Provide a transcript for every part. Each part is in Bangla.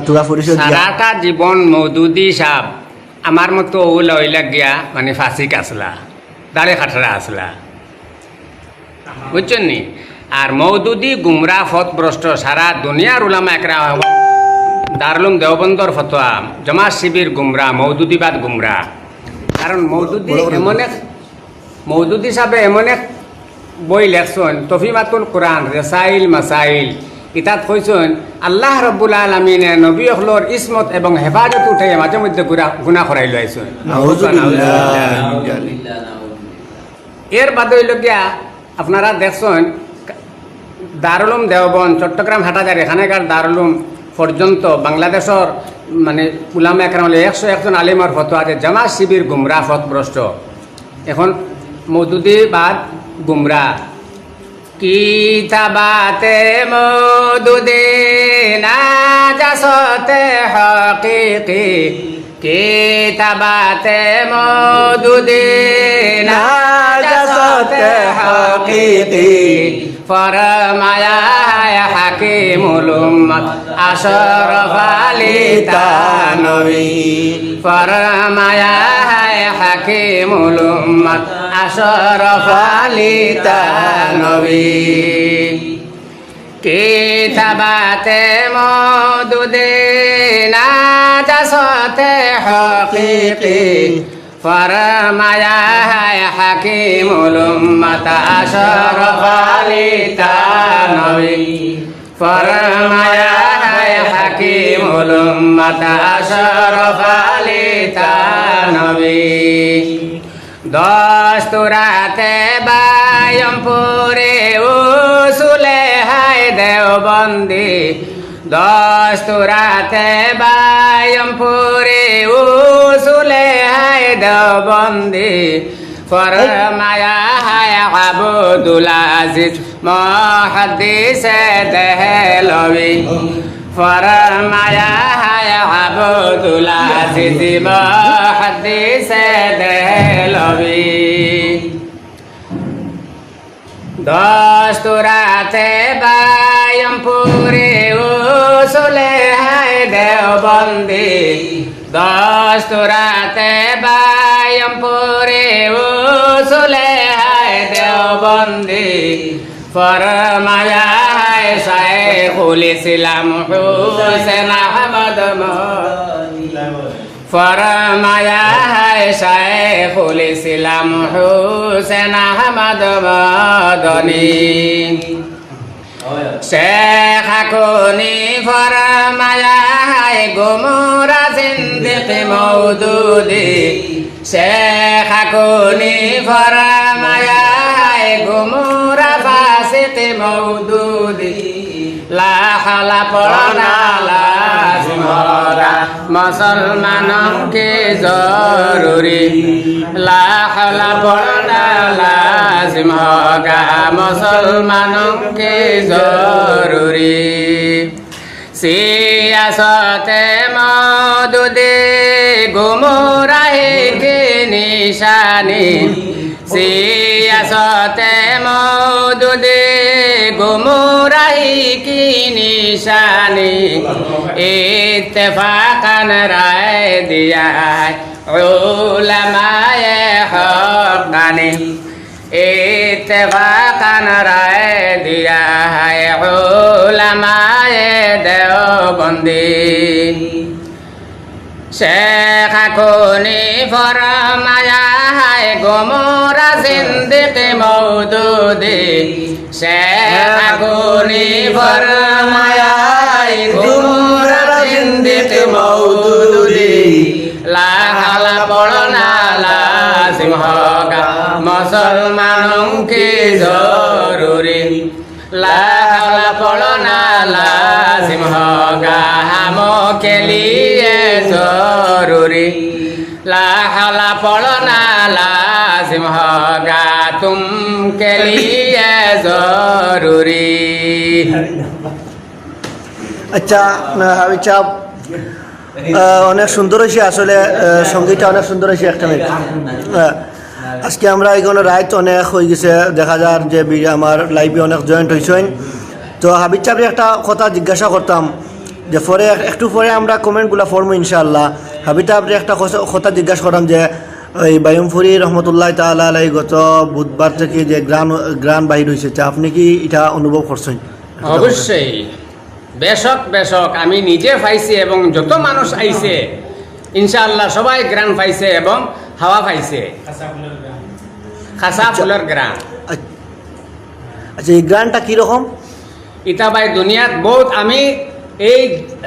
তোরা পরিচয় দিয়া সারাটা জীবন মৌদুদি সাহ আমার মতো ওলা ওইলা গিয়া মানে ফাঁসি কাছলা দাঁড়ে খাটরা আসলা বুঝছেন নি। আর মৌদুদি গুমরা ফতভ্রষ্ট সারা দুনিয়ার উলামা একরা দারুলুম দেওবন্দর ফতোয়া জমা শিবির গুমরা মৌদুদিবাদ গুমরা। কারণ মৌদুদি সাহেবে এমন এক বই লেখছেন তফিমাতুল কোরআন রেসাইল মাসাইল ইতাত কইছেন আল্লাহ রব্বুল আলামিনে নবী হলর ইসমত এবং হেফাজত উঠে মাঝে মধ্যে গুনাহ করাই লাইছেন। এর বাদে হইল গিয়া আপনারা দেখছেন দারুলুম দেওবন্দ চট্টগ্রাম হাটাজার এখানেকার দারুলুম পর্যন্ত বাংলাদেশের মানে উলামা একরাম 101 জন আলিমার ফতোয়া আছে জামা শিবির গুমরা ফতভ্রষ্ট। এখন মৌদুদিবাদ গুমরা কিতাবাতে মৌদুদি নাজাসতে হাকিকি কিতাবাতে মৌদুদি নাজাসতে হাকিকি ফরমায়া হাকিমুল উম্মত আশরাফ আলী তানবী ফরমায়া হাকিমুল উম্মত আশরাফ আলী তানবী কিতাবাতে মৌদুদি নাজাসতে হাকিকি ফরমায়া হাকিমুল উম্মত আশরাফ আলী তানবী ফরমায়া হাকিমুল উম্মত আশরাফ আলী তানবী দস্তুরাতে বায়মপুরে উসুলে হায় দেওবন্দি দস্তুরাতে বায়মপুরে উসুলে হায় দেওবন্দি ফরমায়া হায় আবদুল আজিজ মুহাদ্দিসে দেহলভি ফরমায়া হায় আবদুল আজিজ মুহাদ্দিসে দেহলভি দস্তুরাতে বায়মপুরে উসুলে হায় দেওবন্দি দস্তুরাতে বায়মপুরে উসুলে হায় দেওবন্দি ফরমায়া হায় শাইখুল ইসলাম হুসেন আহমদ ফরমায়া হায় শাইখুল ইসলাম হুসেন আহমদ মাদনী শেখ হাকুনি ফরমায়া হায় গুমরা জিন্দিক মৌদুদি শেখ হাকুনি ফরমায়া হায় গুমরা ফাসিক মৌদুদি লা হাওলা পড়না লাজিম হোগা মুসলমানোं के जरूरी ला हौला पढ़ना लाजिम होगा मुसलमानों के जरूरी सियासते मौदूदी गुमराही की निशानी सियासते मौदूदी गुमराही की निशानी इत्तेफाकन राय दिया है उलमाए हक़ानी इत्तेफाकन राय दिया है उलमाए देवबंदी शेख हाकुनी फरमाया है गुमरा जिंदक मौदूदी शेख हाकुनी फरमाया है गुमरा जिंदक मौदूदी ला हौला पढ़ना लाजिम होगा मुसलमानों की जरूरी ला हौला पढ़ना लाजिम होगा हम के लिए जरूरी ला हौला पढ़ना लाजिम होगा तुम के लिए जरूरी। আচ্ছা হাবিব সাহেব অনেক সুন্দর হয়েছে আসলে সঙ্গীতটা অনেক সুন্দর হয়েছে একটা মিনিট আজকে আমরা এখানে রাইট অনেক হয়ে গেছে দেখা যার যে আমার লাইভে অনেক জয়েন্ট হয়েছেন তো হাবিব সাহেবের একটা কথা জিজ্ঞাসা করতাম যে পরে একটু পরে আমরা কমেন্টগুলো পড়বো ইনশাআল্লাহ। হাবিতা আপনি একটা কথা জিজ্ঞাসা করলাম যে ওই বায়ুমফুরি রহমতুল্লাহ তাআলা আলাইহি গত বুধবার থেকে যে গ্রান বাহির হয়েছে, তা আপনি কি এটা অনুভব করছেন? অবশ্যই, বেশক আমি নিজে পাইছি এবং যত মানুষ আইছে ইনশাআল্লাহ সবাই গ্রান পাইছে এবং হাওয়া পাইছে, খাসা ফুলের গ্রান। আচ্ছা, এই গ্রানটা কীরকম? ইটা ভাই দুনিয়াত বহুত, আমি এই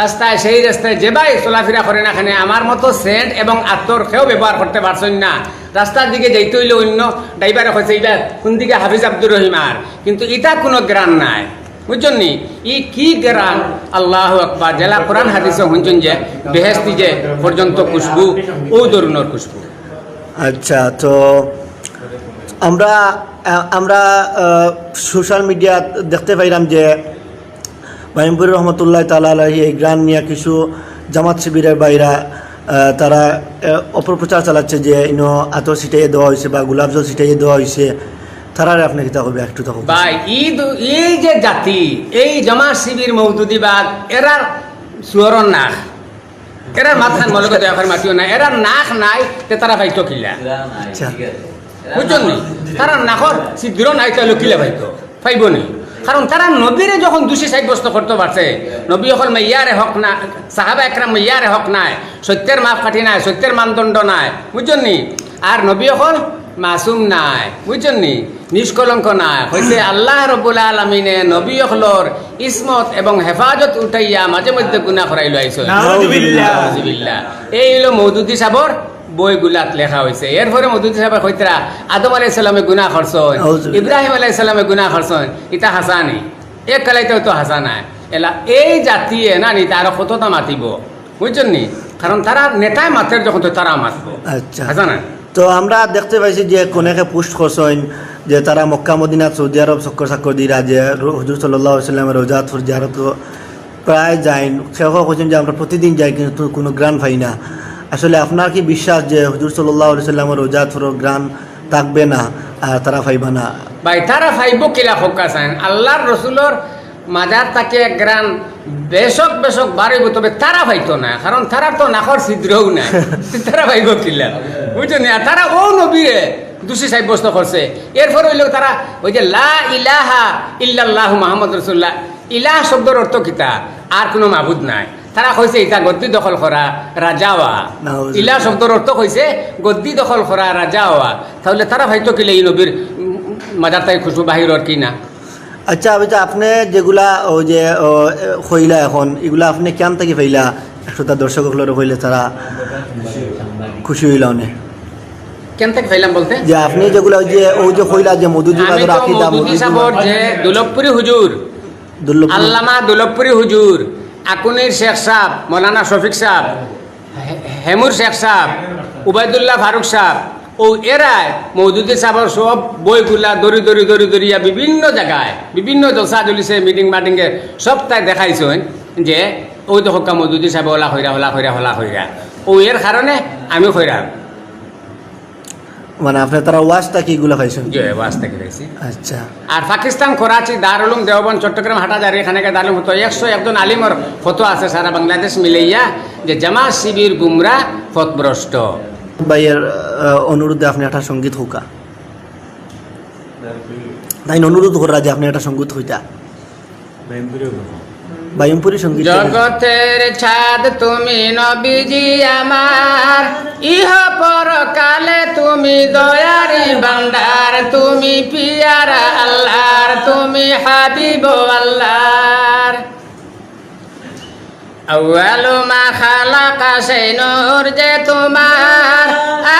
রাস্তায় সেই রাস্তায় যে ভাই চলাফেরা করে না খানে আমার মতো সেন্ট এবং আত্মর খেয়েও ব্যবহার করতে পারছেন না। রাস্তার দিকে যাইতে হইলে অন্য ড্রাইভারে হয়েছে এটা কোন দিকে হাফিজ আব্দুর রহিম, আর কিন্তু এটা কোনো গ্রান নাই, বুঝছেন নি? ই কি গ্রান, আল্লাহু আকবার। জেলা কোরআন হাদিসে শুনছেন যে বেহেস্তি যে পর্যন্ত খুশবু, ও ধরনের খুশবু। আচ্ছা, তো আমরা সোশ্যাল মিডিয়া দেখতে পাইলাম যে বায়ুমপুরি রহমতুল্লাহ তাআলা আলাইহি এই গ্রান নিয়ে কিছু জামাত শিবিরের বাইরা তারা অপপ্রচার চালাচ্ছে যে আতর ছিটাইয়ে দেওয়া হয়েছে বা গোলাপ জল ছিটাইয়ে দেওয়া হয়েছে। তারা আপনি কি থাকবে একটু থাকবে ভাই? এই যে জাতি, এই জামাত শিবির মওদুদিবাদ, এরার সুয়রন নাক, এরার মাথার মলকে দেখার মাটিও নাই, এরার নাক নাই, তে তারা পাইতো কিলা? আচ্ছা, বুঝছেন নি? তারা নাকর সিদ্ধির নাই, তাহলে কিলা পাইতো? পাইব নি? কারণ তারা নবীরে যখন দোষী সাব্যস্ত করতে পারছে, নবী অকল মাইয়ারে হক না, সাহাবা একরাম মাইয়ারে হক নাই, সত্যের মাপ কাঠি নাই, সত্যের মানদণ্ড নাই, বুঝছেন নি? আর নবী অকল মাসুম নাই, বুঝছেন নি? নিষ্কলঙ্ক নাই, হয়েছে আল্লাহ রব্বুল আলামিনে নবী অকলর ইসমত এবং হেফাজত উঠাইয়া মাঝে মধ্যে গুনাহ করাইলো আইছো। নাউযুবিল্লাহ। এই হলো মওদুদি সাবর বইগুলাত লেখা হয়েছে। এরপরে মওদুদি সাহেবের কইতরা আদম আলাইহিস সালামে গুনাহ করছেন, ইব্রাহিম আলাইহিস সালামে গুনাহ করছেন, ইটা হাসানি এক কালাইতেও তো হাসা নাই। এলা এই জাতিয়ে না নি তারা কতটা মাতিব, বুঝছেন নি? কারণ তারা নেতায় মাতের যখন তো তারা মাতব। আচ্ছা, হাসা না? তো আমরা দেখতে পাইছি যে কোনেকে পোস্ট করছেন যে তারা মক্কা মদিনা সৌদি আরব চক্কর চাক্কর দিরা যে হুজুর সাল্লাল্লাহু আলাইহি ওয়াসাল্লামের রওজাতুর জিয়ারত প্রায় যাই, সেও বলছেন যে আমরা প্রতিদিন যাই কিন্তু কোনো গ্রান পাই না। আসলে আপনার কি বিশ্বাস যে হুজুর সাল্লাল্লাহু আলাইহি ওয়াসাল্লামের রওজাতুর গ্রান থাকবে না আর তারা পাইবা না? ভাই তারা ফাইব কিলা খোকা চান আল্লাহর রসুলর মাজার তাকে গ্রান বেশক বাড়িব, তবে তারা পাইতো না, কারণ তারা তো নাকর ছিদ্রও নাই, তারা পাইব কিলা, বুঝছেন? আর তারা ও নবীরে দোষী সাব্যস্ত করছে। এরপর হইল তারা ওই যে লা ইলাহা ইল্লাল্লাহু মুহাম্মদ রাসূলুল্লাহ, ইলাহ শব্দের অর্থ কিতা? আর কোনো মাবুদ নাই। তারা কইছে ইটা গদ্দি দখল করা রাজাওয়া। ইলা শব্দের অর্থ কইছে গদ্দি দখল করা রাজাওয়া। তাহলে তারা হয়তো কিলে এই নবীর মাজার তাই খুশবু বাহিরর কি না? আচ্ছা, আপনি যেগুলা ওই যে কইলা এখন এগুলা আপনি কেন থেকে পাইলা? একটু তার দর্শকগুলোর কইলে তারা খুশি হইলা অনেক। কেন থেকে পাইলাম বলতে যে আপনি যেগুলা ওই যে কইলা যে মধুজি বাজার আকীদা মধুজি সাবর যে দুলভপুরি হুজুর, আল্লামা দুলভপুরি হুজুর, আকুনির শেখ সাহ, মৌলানা শফিক সাহ, হেমুর শেখ সাহ, উবাইদুল্লাহ ফারুক সাহ, ও এরাই মওদুদি সাহেবের সব বইগুলা দরিয়া বিভিন্ন জায়গায় বিভিন্ন জলসা জলিছে মিটিং মাটিংয়ে সব তাই দেখাইছেন যে ওই তো হকা মওদুদি সাহেব হলা হইরা ও এর কারণে আমি হইরা মানে আপনার তারা ওয়াজটা কি এগুলো পাইছেন? যে ওয়াজ থেকে পাইছি। আচ্ছা, আর পাকিস্তান করাচি দারুল উলুম দেওবন্দ চট্টগ্রাম হাটাজারি এখানে দারুল হতো 101 আলিমর ফটো আছে সারা বাংলাদেশ মিলাইয়া যে জামাত শিবির গুমরা পথভ্রষ্ট। ভাইয়ের অনুরোধে আপনি একটা সঙ্গীত হোকা, তাই অনুরোধ করা যে আপনি একটা সঙ্গীত হইতা বায়ুমপুরি সঙ্গীত। জগতের ছাদ তুমি নবীজি আমার, ইহ পরকালে তুমি দয়ারি ভান্ডার, তুমি পিয়ারা আল্লাহর, তুমি হাবিব আল্লাহর। আউয়ালু মা খালাকা সেই নূর যে তোমার,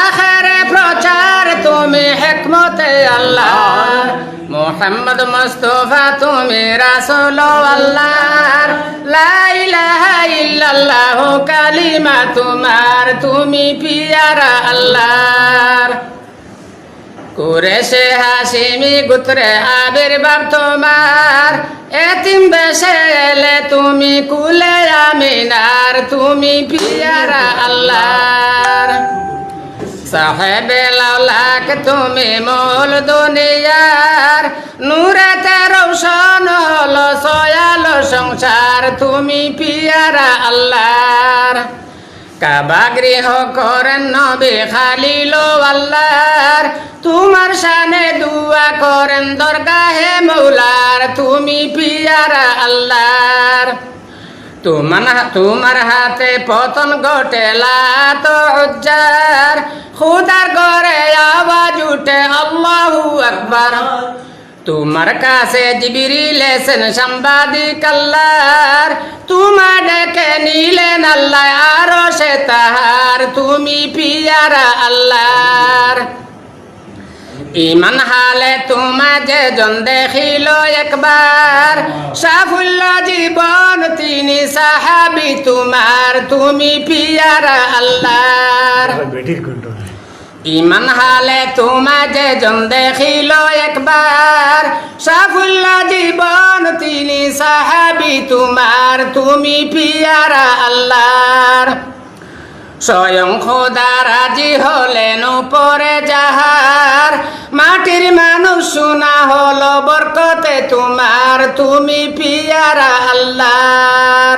আখিরে প্রচার তুমি হিকমতে আল্লাহর। মুহাম্মদ মুস্তাফা তুমি রাসূল আল্লাহর, লা ইলাহা ইল্লাল্লাহু কালিমা তোমার, তুমি পিয়ারা আল্লাহর। কুরেশে হাশিমি গোত্রে আবির্ভাব তোমার, এতিম বেশে এলে তুমি কুলে আমিনার, তুমি পিয়ারা আল্লাহর। সাহেবে লাউলাক তুমি মূল দুনিয়ার নূরেতে রৌশন হলো সয়ালো সংসার তুমি পিয়ারা আল্লাহর কাবা গৃহ করেন নবী খালিল আল্লাহর তোমার শানে দুয়া করেন দরগাহে মৌলার তুমি পিয়ারা আল্লাহর তোমার হাতে পতন ঘটেলা তো উজ্জার খুদার ঘরে আওয়াজ উঠে আল্লাহু আকবার তোমার কাছে জিবরিল এসেন সাংবাদিক আল্লাহর তোমার ডেকে নিলেন আল্লাহ আরো সে তাহার তুমি পিয়ারা আল্লাহর ইমান হালে তোমা যে জন দেখিল একবার সাফল্য জীবন তিনি সাহাবি তোমার তুমি পিয়ারা আল্লাহর ইমান হালে তোমা যে জন দেখিল একবার সাফল্য জীবন তিনি সাহাবি তোমার তুমি পিয়ারা আল্লাহর স্বয়ং খোদা রাজি হলেন উপরে যাহার মাটির মানুষ শোনা হলো বরকতে তোমার তুমি পিয়ারা আল্লাহর।